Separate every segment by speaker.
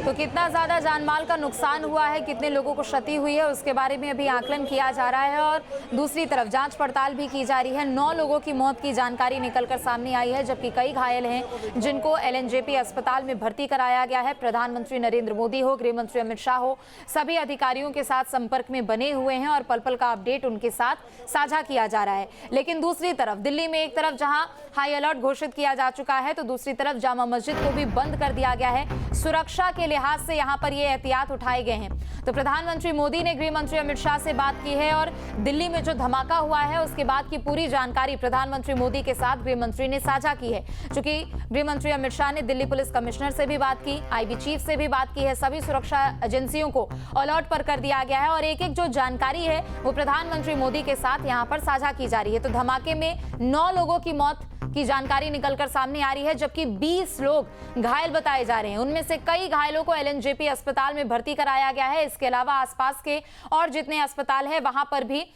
Speaker 1: तो कितना ज्यादा जानमाल का नुकसान हुआ है, कितने लोगों को क्षति हुई है, उसके बारे में अभी आकलन किया जा रहा है और दूसरी तरफ जांच पड़ताल भी की जा रही है। 9 लोगों की मौत की जानकारी निकलकर सामने आई है, जबकि कई घायल हैं जिनको एलएनजेपी अस्पताल में भर्ती कराया गया है। प्रधानमंत्री नरेंद्र मोदी हो, गृह मंत्री अमित शाह हो, सभी अधिकारियों के साथ संपर्क में बने हुए हैं और पल पल का अपडेट उनके साथ साझा किया जा रहा है। लेकिन दूसरी तरफ दिल्ली में एक तरफ जहां हाई अलर्ट घोषित किया जा चुका है, तो दूसरी तरफ जामा मस्जिद को भी बंद कर दिया गया है। सुरक्षा के लिहाज से यहां पर ये एहतियात उठाए गए हैं। तो प्रधानमंत्री मोदी ने गृह मंत्री अमित शाह से बात की है और दिल्ली में जो धमाका हुआ है उसके बाद की पूरी जानकारी प्रधानमंत्री मोदी के साथ गृह मंत्री ने साझा की है। चूंकि गृह मंत्री अमित शाह ने दिल्ली पुलिस कमिश्नर से भी बात की, आईबी चीफ से भी बात की है, सभी सुरक्षा एजेंसियों को अलर्ट पर कर दिया गया है और एक एक जो जानकारी है वो प्रधानमंत्री मोदी के साथ यहाँ पर साझा की जा रही है। तो धमाके में 9 लोगों की मौत की जानकारी निकलकर सामने आ रही है, जबकि 20 लोग घायल बताए जा रहे हैं। उनमें से कई घायलों को एलएनजेपी अस्पताल में भर्ती कराया गया है। इसके अलावा आसपास के और जितने अस्पताल हैं वहां पर भी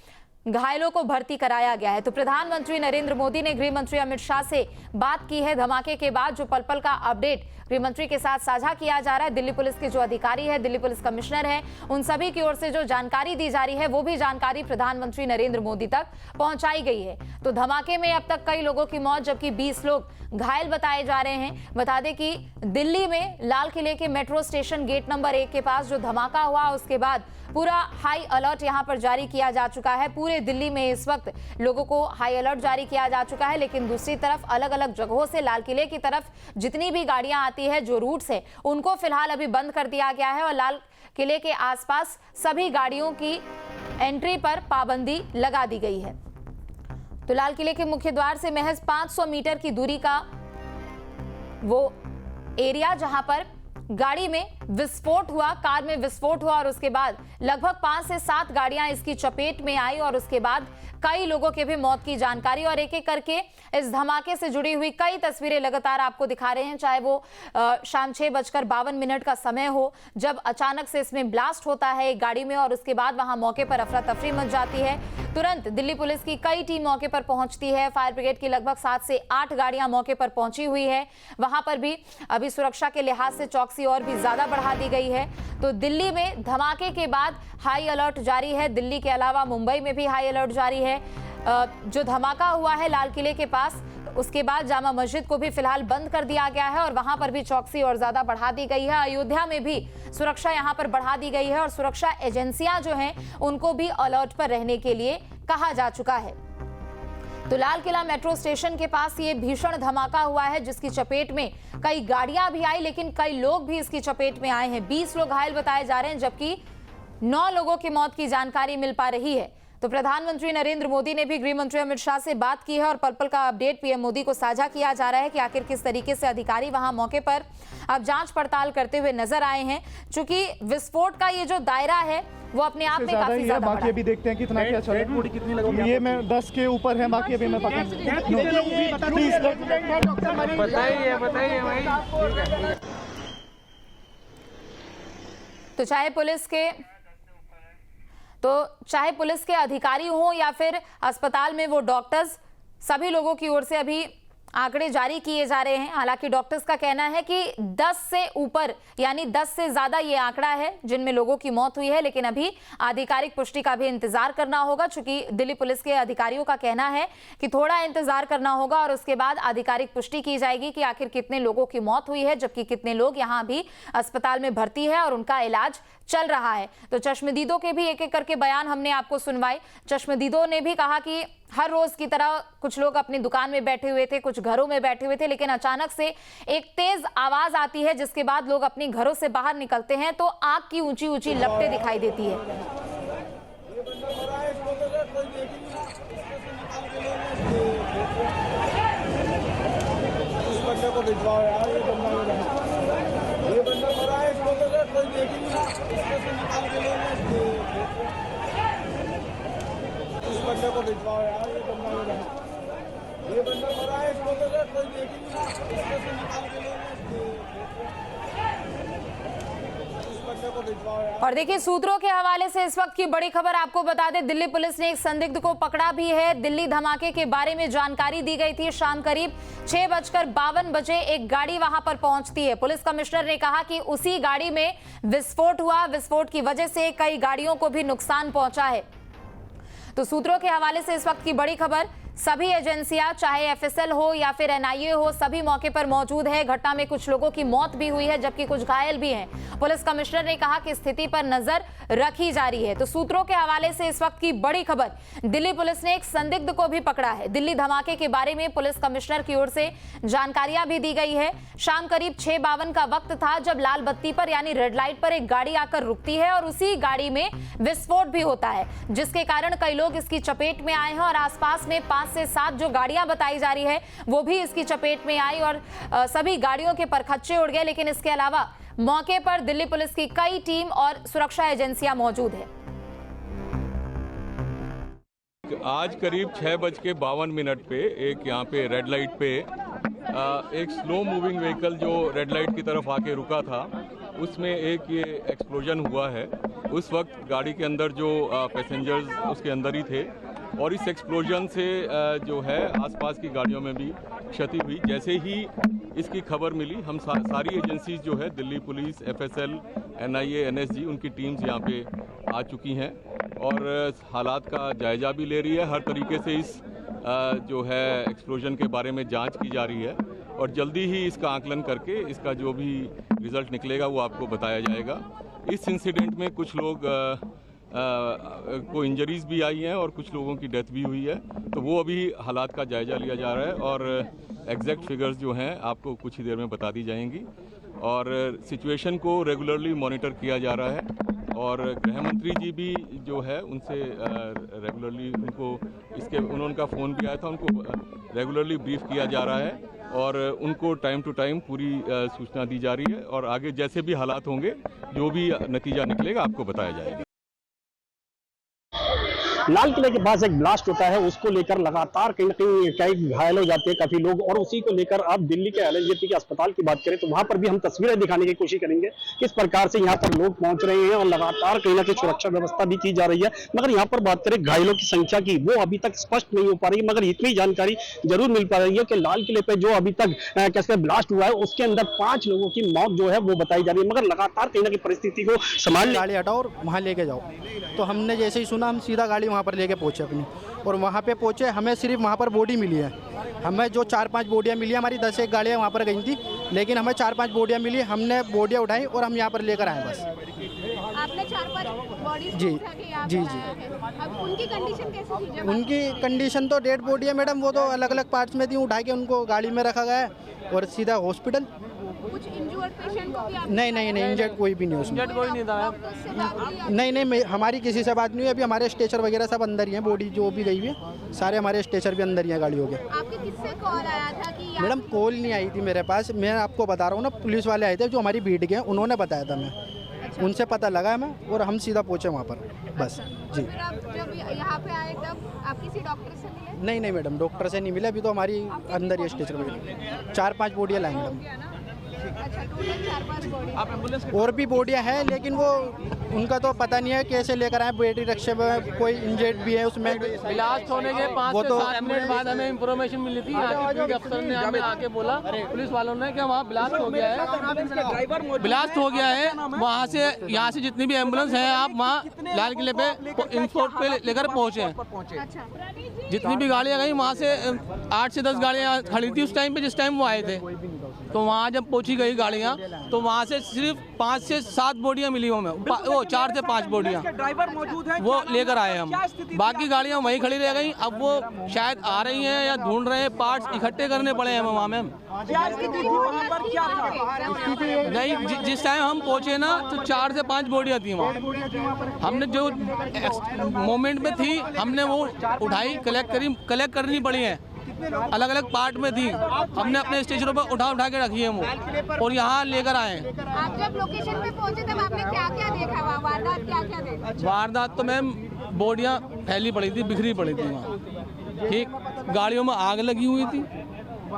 Speaker 1: घायलों को भर्ती कराया गया है। तो प्रधानमंत्री नरेंद्र मोदी ने गृह मंत्री अमित शाह से बात की है। धमाके के बाद जो पल पल का अपडेट गृह मंत्री के साथ साझा किया जा रहा है, दिल्ली पुलिस के जो अधिकारी है, दिल्ली पुलिस कमिश्नर है, उन सभी की ओर से जो जानकारी दी जा रही है वो भी जानकारी प्रधानमंत्री नरेंद्र मोदी तक पहुंचाई गई है। तो धमाके में अब तक कई लोगों की मौत जबकि 20 लोग घायल बताए जा रहे हैं। बता दें कि दिल्ली में लाल किले के मेट्रो स्टेशन गेट नंबर 1 के पास जो धमाका हुआ उसके बाद पूरा हाई अलर्ट यहां पर जारी किया जा चुका है। पूरे दिल्ली में इस वक्त लोगों को हाई अलर्ट जारी किया जा चुका है। लेकिन दूसरी तरफ अलग अलग जगहों से लाल किले की तरफ जितनी भी गाड़ियां आती है, जो रूट्स है, उनको फिलहाल अभी बंद कर दिया गया है और लाल किले के आसपास सभी गाड़ियों की एंट्री पर पाबंदी लगा दी गई है। तो लाल किले के मुख्य द्वार से महज 500 मीटर की दूरी का वो एरिया जहां पर गाड़ी में विस्फोट हुआ, कार में विस्फोट हुआ और उसके बाद लगभग 5 से 7 गाड़ियां इसकी चपेट में आई और उसके बाद कई लोगों के भी मौत की जानकारी। और एक एक करके इस धमाके से जुड़ी हुई कई तस्वीरें लगातार आपको दिखा रहे हैं, चाहे वो शाम 6:52 का समय हो, जब अचानक से इसमें ब्लास्ट होता है एक गाड़ी में और उसके बाद वहां मौके पर अफरा तफरी मच जाती है। तुरंत दिल्ली पुलिस की कई टीम मौके पर पहुंचती है। फायर ब्रिगेड की लगभग 7 से 8 गाड़ियां मौके पर पहुंची हुई है। वहां पर भी अभी सुरक्षा के लिहाज से चौकसी और भी ज्यादा बढ़ा दी गई है। तो दिल्ली में धमाके के बाद हाई अलर्ट जारी है। दिल्ली के अलावा मुंबई में भी हाई अलर्ट जारी है। जो धमाका हुआ है लाल किले के पास, उसके बाद जामा मस्जिद को भी फिलहाल बंद कर दिया गया है और वहां पर भी चौकसी और ज्यादा बढ़ा दी गई है। अयोध्या में भी सुरक्षा यहां पर बढ़ा दी गई है और सुरक्षा एजेंसियां जो हैं उनको भी अलर्ट पर रहने के लिए कहा जा चुका है। तो लाल किला मेट्रो स्टेशन के पास ये भीषण धमाका हुआ है जिसकी चपेट में कई गाड़ियां भी आई, लेकिन कई लोग भी इसकी चपेट में आए हैं। 20 लोग घायल बताए जा रहे हैं, जबकि 9 लोगों की मौत की जानकारी मिल पा रही है। तो प्रधानमंत्री नरेंद्र मोदी ने भी गृह मंत्री अमित शाह से बात की है और पल पल का अपडेट पीएम मोदी को साझा किया जा रहा है कि आखिर किस तरीके से अधिकारी वहां मौके पर अब जांच पड़ताल करते हुए नजर आए हैं। चूंकि विस्फोट का ये जो दायरा है वो अपने आप में काफी ज्यादा बड़ा है।
Speaker 2: बाकी अभी देखते हैं कितना क्या चल रहा है। ये मैं 10 के ऊपर है, बाकी अभी मैं बताइए।
Speaker 1: तो चाहे पुलिस के अधिकारी हों या फिर अस्पताल में वो डॉक्टर्स, सभी लोगों की ओर से अभी आंकड़े जारी किए जा रहे हैं। हालांकि डॉक्टर्स का कहना है कि 10 से ऊपर यानी 10 से ज्यादा ये आंकड़ा है जिनमें लोगों की मौत हुई है, लेकिन अभी आधिकारिक पुष्टि का भी इंतजार करना होगा। चूंकि दिल्ली पुलिस के अधिकारियों का कहना है कि थोड़ा इंतजार करना होगा और उसके बाद आधिकारिक पुष्टि की जाएगी कि आखिर कितने लोगों की मौत हुई है, जबकि कितने लोग यहाँ भी अस्पताल में भर्ती है और उनका इलाज चल रहा है। तो चश्मदीदों के भी एक एक करके बयान हमने आपको सुनवाए। चश्मदीदों ने भी कहा कि हर रोज की तरह कुछ लोग अपनी दुकान में बैठे हुए थे, कुछ घरों में बैठे हुए थे, लेकिन अचानक से एक तेज आवाज आती है जिसके बाद लोग अपनी घरों से बाहर निकलते हैं तो आग की ऊंची ऊंची लपटें दिखाई देती है।
Speaker 3: बंदे को भिजवाओ यार, ये बंदा हो रहा है, ये बंदा हो रहा है, इसको तो कोई देखेंगे ना, इसको से निकाल के ले, बंदे को भिजवाओ यार।
Speaker 1: और देखिए, सूत्रों के हवाले से इस वक्त की बड़ी खबर आपको बता दें, दिल्ली पुलिस ने एक संदिग्ध को पकड़ा भी है। दिल्ली धमाके के बारे में जानकारी दी गई थी। शाम करीब 6:52 एक गाड़ी वहां पर पहुंचती है। पुलिस कमिश्नर ने कहा कि उसी गाड़ी में विस्फोट हुआ। विस्फोट की वजह से कई गाड़ियों को भी नुकसान पहुंचा है। तो सूत्रों के हवाले से इस वक्त की बड़ी खबर, सभी एजेंसियां, चाहे एफएसएल हो या फिर एनआईए हो, सभी मौके पर मौजूद है। घटना में कुछ लोगों की मौत भी हुई है, जबकि कुछ घायल भी हैं। पुलिस कमिश्नर ने कहा कि स्थिति पर नजर रखी जा रही है। तो सूत्रों के हवाले से इस वक्त की बड़ी खबर, दिल्ली पुलिस ने एक संदिग्ध को भी पकड़ा है। दिल्ली धमाके के बारे में पुलिस कमिश्नर की ओर से जानकारियां भी दी गई है। शाम करीब 6:52 का वक्त था जब लाल बत्ती पर यानी रेड लाइट पर एक गाड़ी आकर रुकती है और उसी गाड़ी में विस्फोट भी होता है, जिसके कारण कई लोग इसकी चपेट में आए हैं और आसपास में 5 से 7 जो गाड़ियां बताई जा रही है वो भी इसकी चपेट में आई और सभी गाड़ियों के परखच्चे उड़ गए। लेकिन इसके अलावा मौके पर दिल्ली पुलिस की कई टीम और सुरक्षा एजेंसियां मौजूद है।
Speaker 4: आज करीब 6:52 पे एक यहाँ पे रेड लाइट पे एक स्लो मूविंग व्हीकल जो रेड लाइट की तरफ आके रुका था, उसमें एक ये एक्सप्लोजन हुआ है। उस वक्त गाड़ी के अंदर जो पैसेंजर्स उसके अंदर ही थे और इस एक्सप्लोजन से जो है आसपास की गाड़ियों में भी क्षति हुई। जैसे ही इसकी खबर मिली, हम सारी एजेंसीज जो है, Delhi police, FSL, NIA, NSG, उनकी टीम्स यहाँ पे आ चुकी हैं और हालात का जायजा भी ले रही है। हर तरीके से इस जो है एक्सप्लोजन के बारे में जांच की जा रही है और जल्दी ही इसका आकलन करके इसका जो भी रिजल्ट निकलेगा वो आपको बताया जाएगा। इस इंसिडेंट में कुछ लोग को इंजरीज भी आई हैं और कुछ लोगों की डेथ भी हुई है, तो वो अभी हालात का जायजा लिया जा रहा है और एग्जैक्ट फिगर्स जो हैं आपको कुछ ही देर में बता दी जाएंगी। और सिचुएशन को रेगुलरली मॉनिटर किया जा रहा है और गृह मंत्री जी भी जो है उनसे रेगुलरली उनका फ़ोन भी आया था, उनको रेगुलरली ब्रीफ किया जा रहा है और उनको टाइम टू टाइम पूरी सूचना दी जा रही है और आगे जैसे भी हालात होंगे, जो भी नतीजा निकलेगा आपको बताया जाएगा।
Speaker 5: लाल किले के पास एक ब्लास्ट होता है, उसको लेकर लगातार कहीं ना कहीं कई घायल हो जाते हैं काफी लोग और उसी को लेकर अब दिल्ली के एलएनजेपी के अस्पताल की बात करें तो वहां पर भी हम तस्वीरें दिखाने की कोशिश करेंगे किस प्रकार से यहाँ पर लोग पहुंच रहे हैं और लगातार कहीं ना कहीं सुरक्षा व्यवस्था भी की जा रही है। मगर यहाँ पर बात करें घायलों की संख्या की, वो अभी तक स्पष्ट नहीं हो पा रही है, मगर इतनी जानकारी जरूर मिल पा रही है कि लाल किले पे जो अभी तक कैसे ब्लास्ट हुआ है उसके अंदर 5 लोगों की मौत जो है वो बताई जा रही है। मगर लगातार कहीं ना कहीं परिस्थिति को संभाल,
Speaker 2: गाड़ी हटाओ और वहाँ लेके जाओ। तो हमने जैसे ही सुना, हम सीधा गाड़ी वहाँ पर लेके पहुंचे अपनी और वहाँ पे पहुंचे। हमें सिर्फ वहाँ पर बॉडी मिली है। हमें जो 4-5 बोडियाँ मिली, हमारी 10-1 गाड़ियाँ वहाँ पर गई थी, लेकिन हमें 4-5 बोडियाँ मिली। हमने बोडियाँ उठाई और हम यहाँ पर लेकर आए बस।
Speaker 6: आपने 4-5 बॉडी
Speaker 2: जी जी।
Speaker 6: अब उनकी कंडीशन कैसी थी?
Speaker 2: उनकी कंडीशन तो डेड बॉडी है मैडम, वो तो अलग अलग पार्ट्स में थी। उठा के उनको गाड़ी में रखा गया है और सीधा हॉस्पिटल।
Speaker 6: कुछ इंजर्ड पेशेंट को भी आप
Speaker 2: नहीं, इंजर्ड कोई भी नहीं उसमें।
Speaker 6: कोई नहीं था?
Speaker 2: नहीं, हमारी किसी से बात नहीं हुई। अभी हमारे स्ट्रेचर वगैरह सब अंदर ही हैं, बॉडी जो भी गई हुई है सारे हमारे स्ट्रेचर भी अंदर ही हैं गाड़ियों के।
Speaker 6: आपके किससे कॉल आया था कि
Speaker 2: मैडम कॉल नहीं आई थी मेरे पास, मैं आपको बता रहा हूँ ना, पुलिस वाले आए थे जो हमारी भीड़ के हैं, उन्होंने बताया था। मैं उनसे पता लगा मैं और हम सीधा पहुँचे वहाँ पर बस। जी।
Speaker 6: फिर आप जब यहाँ पे आए तब आप किसी डॉक्टर से मिले?
Speaker 2: नहीं मैडम, डॉक्टर से नहीं मिले। अभी तो हमारी अंदर ही स्ट्रेचर वगैरह 4-5 बोडियाँ लाएँ मैडम।
Speaker 6: अच्छा, टोटल 4-5 बॉडी।
Speaker 2: और भी बोडियाँ हैं, लेकिन वो उनका तो पता नहीं है कैसे लेकर आए। बैटरी रिक्शे में कोई इंजर्ड भी है उसमें।
Speaker 7: ब्लास्ट होने के 5 से 7 मिनट बाद हमें इंफॉर्मेशन मिली थी। आगे अफसर ने हमें आके बोला, पुलिस वालों ने, कि वहाँ ब्लास्ट हो गया है, ब्लास्ट हो गया है। वहाँ से यहाँ से जितनी भी एम्बुलेंस है आप वहाँ लाल किले पे इंस्पोर्ट पे लेकर पहुँचे। जितनी भी गाड़ियाँ गई वहाँ से 8 से 10 गाड़ियाँ खड़ी थी उस टाइम पे जिस टाइम वो आए थे। तो वहाँ जब पहुँची गई गाड़ियाँ तो वहाँ से सिर्फ 5 से 7 बोडियाँ मिली हमें, वो 4 से 5 बोडियाँ ड्राइवर मौजूद है, वो लेकर आए हम। बाकी गाड़ियाँ वहीं खड़ी रह गई। अब वो शायद आ रही हैं या ढूंढ रहे हैं, पार्ट्स इकट्ठे करने पड़े हैं वहाँ में। नहीं, जिस टाइम हम पहुँचे ना तो 4 से 5 बोडियाँ थी वहाँ। हमने जो मोमेंट में थी हमने वो उठाई, कलेक्ट करनी पड़ी है, अलग अलग पार्ट में थी। हमने अपने स्टेशनों पर उठा के रखी है वो और यहाँ लेकर आए।
Speaker 6: आप जब लोकेशन पे पहुंचे तब आपने क्या देखा? वहाँ वारदात क्या देखा?
Speaker 7: वारदात तो मैम बोडियाँ फैली पड़ी थी, बिखरी पड़ी थी वहाँ। ठीक, गाड़ियों में आग लगी हुई थी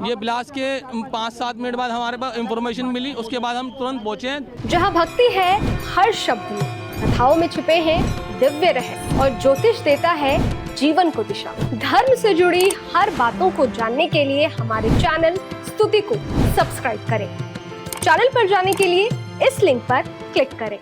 Speaker 7: ये ब्लास्ट के 5-7 मिनट बाद हमारे पास इंफॉर्मेशन मिली, उसके बाद हम तुरंत पहुंचे।
Speaker 8: जहां भक्ति है हर शब्द में, कथाओं में छुपे हैं दिव्य रहस्य और ज्योतिष देता है जीवन को दिशा। धर्म से जुड़ी हर बातों को जानने के लिए हमारे चैनल स्तुति को सब्सक्राइब करें। चैनल पर जाने के लिए इस लिंक पर क्लिक करें।